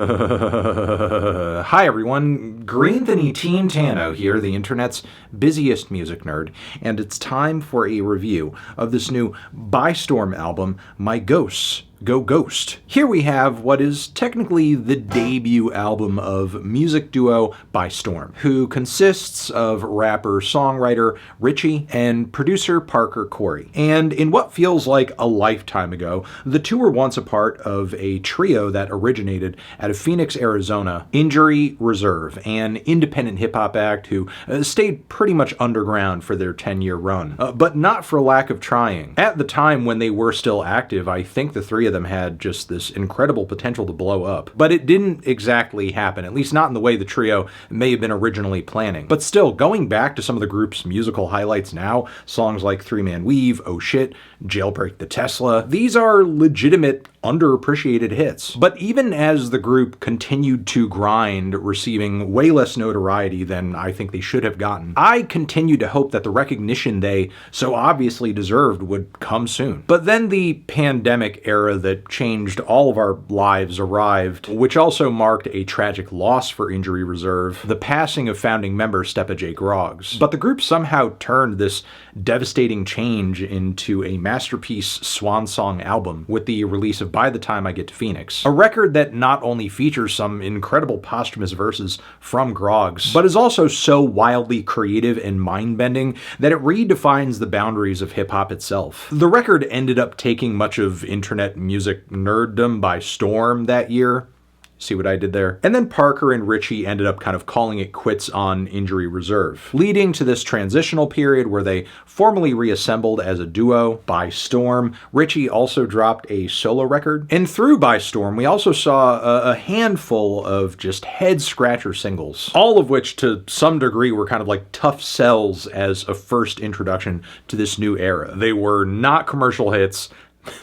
Hi everyone, Greenthony Teen Tano here, the internet's busiest music nerd, and it's time for a review of this new By Storm album, My Ghosts Go Ghost. Here we have what is technically the debut album of music duo By Storm, who consists of rapper-songwriter Richie and producer Parker Corey. And in what feels like a lifetime ago, the two were once a part of a trio that originated out of Phoenix, Arizona, Injury Reserve, an independent hip-hop act who stayed pretty much underground for their 10-year run, but not for lack of trying. At the time when they were still active, I think the three of them had just this incredible potential to blow up. But it didn't exactly happen, at least not in the way the trio may have been originally planning. But still, going back to some of the group's musical highlights now, songs like Three Man Weave, Oh Shit, Jailbreak the Tesla, these are legitimate, underappreciated hits. But even as the group continued to grind, receiving way less notoriety than I think they should have gotten, I continued to hope that the recognition they so obviously deserved would come soon. But then the pandemic era that changed all of our lives arrived, which also marked a tragic loss for Injury Reserve, the passing of founding member Steppa J. Groggs. But the group somehow turned this devastating change into a masterpiece swan song album with the release of By the Time I Get to Phoenix, a record that not only features some incredible posthumous verses from Groggs, but is also so wildly creative and mind-bending that it redefines the boundaries of hip-hop itself. The record ended up taking much of internet music nerddom by storm that year. See what I did there? And then Parker and Richie ended up kind of calling it quits on Injury Reserve, leading to this transitional period where they formally reassembled as a duo, By Storm. Richie also dropped a solo record. And through By Storm, we also saw a handful of just head-scratcher singles, all of which to some degree were kind of like tough sells as a first introduction to this new era. They were not commercial hits,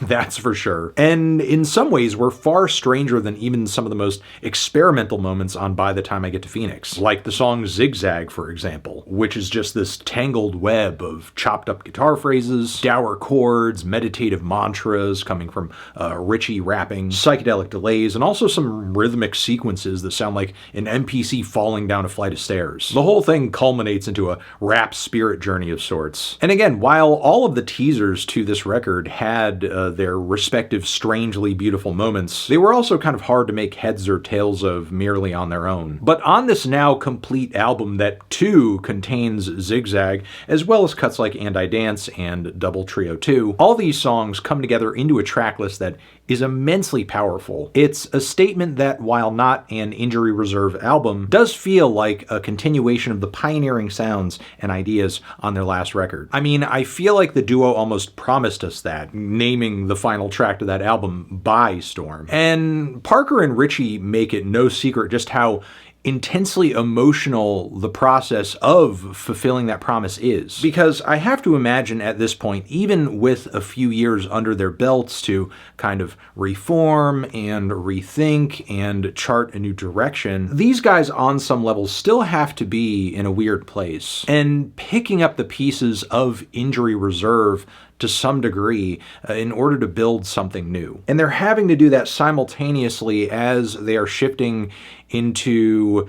that's for sure. And in some ways were far stranger than even some of the most experimental moments on By the Time I Get to Phoenix, like the song Zigzag, for example, which is just this tangled web of chopped up guitar phrases, dour chords, meditative mantras coming from Richie rapping, psychedelic delays, and also some rhythmic sequences that sound like an NPC falling down a flight of stairs. The whole thing culminates into a rap spirit journey of sorts. And again, while all of the teasers to this record had their respective strangely beautiful moments, they were also kind of hard to make heads or tails of merely on their own. But on this now complete album that too contains Zigzag, as well as cuts like And I Dance and Double Trio 2, all these songs come together into a tracklist that is immensely powerful. It's a statement that, while not an Injury Reserve album, does feel like a continuation of the pioneering sounds and ideas on their last record. I mean, I feel like the duo almost promised us that, naming the final track to that album By Storm. And Parker and Richie make it no secret just how intensely emotional the process of fulfilling that promise is. Because I have to imagine at this point, even with a few years under their belts to kind of reform and rethink and chart a new direction, these guys on some level still have to be in a weird place. And picking up the pieces of Injury Reserve to some degree in order to build something new. And they're having to do that simultaneously as they are shifting into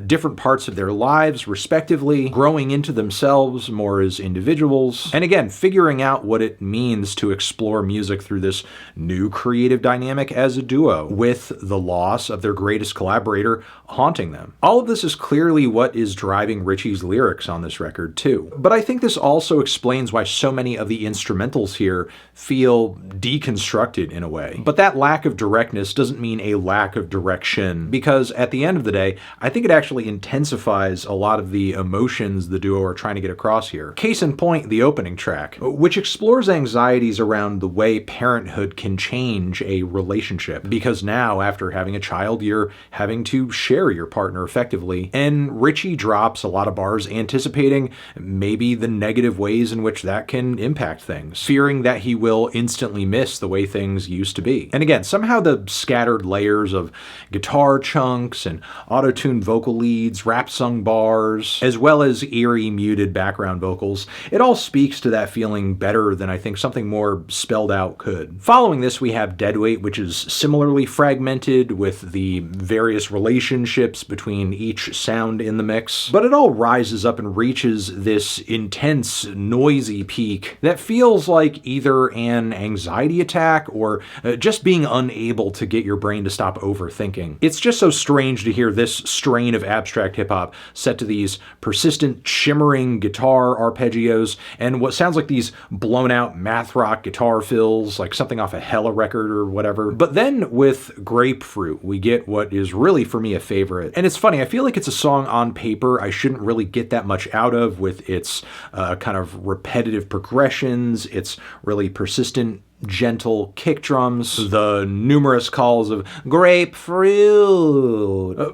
different parts of their lives, respectively, growing into themselves more as individuals, and again, figuring out what it means to explore music through this new creative dynamic as a duo, with the loss of their greatest collaborator haunting them. All of this is clearly what is driving Richie's lyrics on this record, too. But I think this also explains why so many of the instrumentals here feel deconstructed in a way. But that lack of directness doesn't mean a lack of direction, because at the end of the day, I think it actually intensifies a lot of the emotions the duo are trying to get across here. Case in point, the opening track, which explores anxieties around the way parenthood can change a relationship. Because now, after having a child, you're having to share your partner effectively. And Richie drops a lot of bars anticipating maybe the negative ways in which that can impact things, fearing that he will instantly miss the way things used to be. And again, somehow the scattered layers of guitar chunks and auto-tuned vocals vocal leads, rap-sung bars, as well as eerie, muted background vocals. It all speaks to that feeling better than I think something more spelled out could. Following this, we have Deadweight, which is similarly fragmented with the various relationships between each sound in the mix, but it all rises up and reaches this intense, noisy peak that feels like either an anxiety attack or just being unable to get your brain to stop overthinking. It's just so strange to hear this strain of abstract hip-hop set to these persistent, shimmering guitar arpeggios and what sounds like these blown-out math rock guitar fills, like something off a Hella record or whatever. But then with Grapefruit, we get what is really, for me, a favorite. And it's funny, I feel like it's a song on paper I shouldn't really get that much out of with its kind of repetitive progressions, its really persistent gentle kick drums, the numerous calls of grapefruit.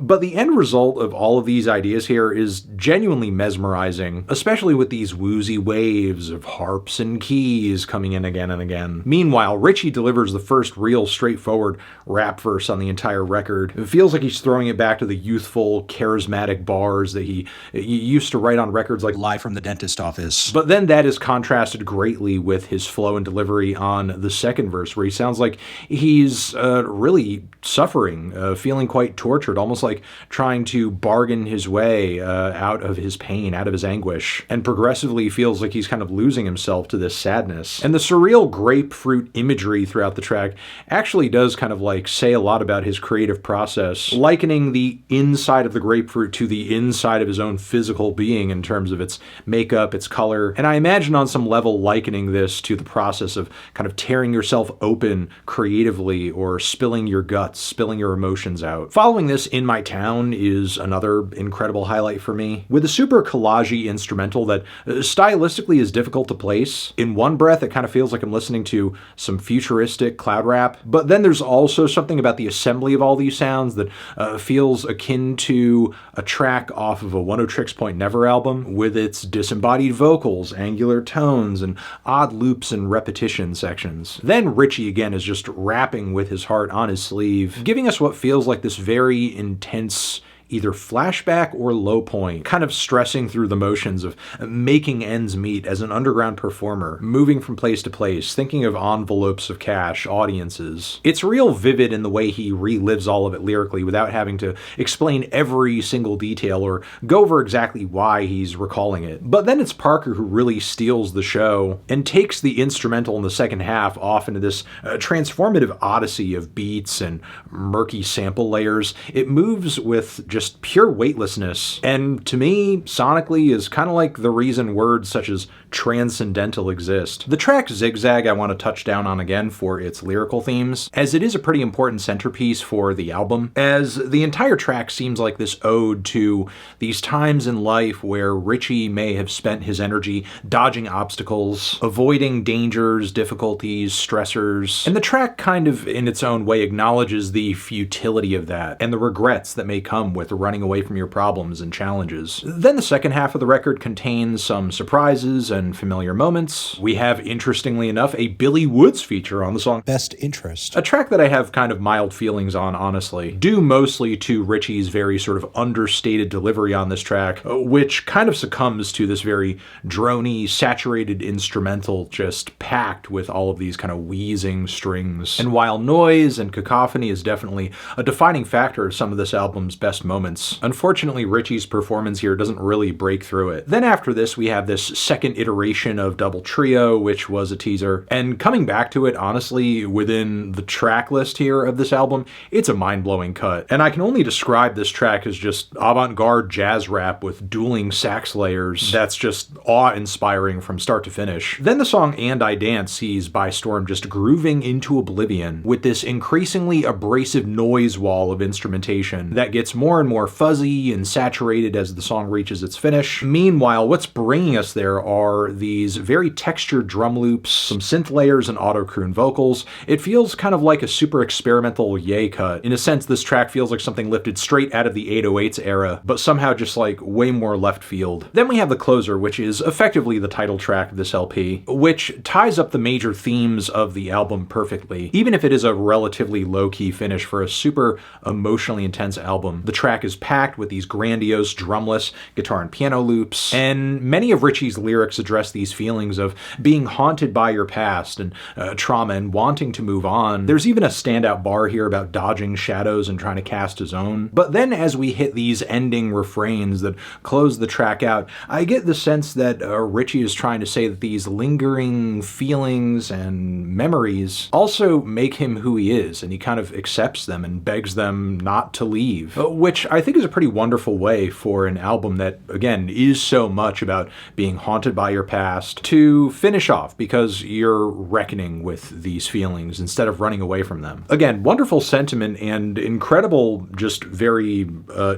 But the end result of all of these ideas here is genuinely mesmerizing, especially with these woozy waves of harps and keys coming in again and again. Meanwhile, Richie delivers the first real straightforward rap verse on the entire record. It feels like he's throwing it back to the youthful, charismatic bars that he used to write on records like Live from the Dentist Office. But then that is contrasted greatly with his flow and delivery on the second verse, where he sounds like he's really suffering, feeling quite tortured, almost like trying to bargain his way out of his pain, out of his anguish, and progressively feels like he's kind of losing himself to this sadness. And the surreal grapefruit imagery throughout the track actually does kind of like say a lot about his creative process, likening the inside of the grapefruit to the inside of his own physical being in terms of its makeup, its color, and I imagine on some level likening this to the process of kind of tearing yourself open creatively or spilling your guts, spilling your emotions out. Following this, In My Town is another incredible highlight for me, with a super collagey instrumental that stylistically is difficult to place. In one breath, it kind of feels like I'm listening to some futuristic cloud rap, but then there's also something about the assembly of all these sounds that feels akin to a track off of a One O Tricks Point Never album, with its disembodied vocals, angular tones, and odd loops and repetition sections. Then Richie again is just rapping with his heart on his sleeve, giving us what feels like this very intense either flashback or low point, kind of stressing through the motions of making ends meet as an underground performer, moving from place to place, thinking of envelopes of cash, audiences. It's real vivid in the way he relives all of it lyrically without having to explain every single detail or go over exactly why he's recalling it. But then it's Parker who really steals the show and takes the instrumental in the second half off into this transformative odyssey of beats and murky sample layers. It moves with just pure weightlessness, and to me, sonically, is kind of like the reason words such as transcendental exist. The track Zigzag I want to touch down on again for its lyrical themes, as it is a pretty important centerpiece for the album, as the entire track seems like this ode to these times in life where Richie may have spent his energy dodging obstacles, avoiding dangers, difficulties, stressors, and the track kind of in its own way acknowledges the futility of that and the regrets that may come with running away from your problems and challenges. Then the second half of the record contains some surprises and familiar moments. We have, interestingly enough, a Billy Woods feature on the song Best Interest, a track that I have kind of mild feelings on, honestly, due mostly to Richie's very sort of understated delivery on this track, which kind of succumbs to this very drony, saturated instrumental just packed with all of these kind of wheezing strings. And while noise and cacophony is definitely a defining factor of some of this album's best moments, unfortunately Richie's performance here doesn't really break through it. Then after this we have this second iteration of Double Trio, which was a teaser, and coming back to it, honestly, within the track list here of this album, it's a mind-blowing cut. And I can only describe this track as just avant-garde jazz rap with dueling sax layers that's just awe-inspiring from start to finish. Then the song And I Dance sees By Storm just grooving into oblivion with this increasingly abrasive noise wall of instrumentation that gets more and more fuzzy and saturated as the song reaches its finish. Meanwhile, what's bringing us there are these very textured drum loops, some synth layers and auto-croon vocals. It feels kind of like a super experimental yay cut. In a sense, this track feels like something lifted straight out of the 808s era, but somehow just like way more left field. Then we have the closer, which is effectively the title track of this LP, which ties up the major themes of the album perfectly. Even if it is a relatively low-key finish for a super emotionally intense album, the track track is packed with these grandiose drumless guitar and piano loops, and many of Ritchie's lyrics address these feelings of being haunted by your past and trauma and wanting to move on. There's even a standout bar here about dodging shadows and trying to cast his own. But then as we hit these ending refrains that close the track out, I get the sense that Ritchie is trying to say that these lingering feelings and memories also make him who he is, and he kind of accepts them and begs them not to leave, which I think is a pretty wonderful way for an album that, again, is so much about being haunted by your past to finish off because you're reckoning with these feelings instead of running away from them. Again, wonderful sentiment and incredible, just very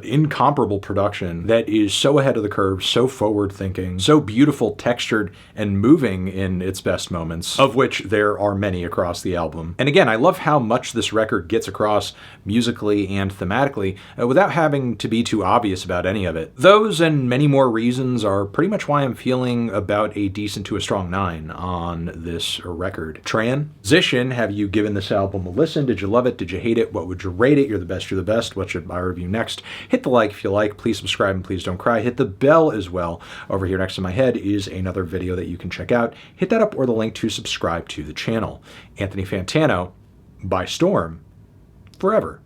incomparable production that is so ahead of the curve, so forward-thinking, so beautiful, textured, and moving in its best moments, of which there are many across the album. And again, I love how much this record gets across musically and thematically without having to be too obvious about any of it. Those and many more reasons are pretty much why I'm feeling about a decent to a strong 9 on this record. Transition, have you given this album a listen? Did you love it? Did you hate it? What would you rate it? You're the best, you're the best. What should I review next? Hit the like if you like. Please subscribe and please don't cry. Hit the bell as well. Over here next to my head is another video that you can check out. Hit that up or the link to subscribe to the channel. Anthony Fantano, by storm, forever.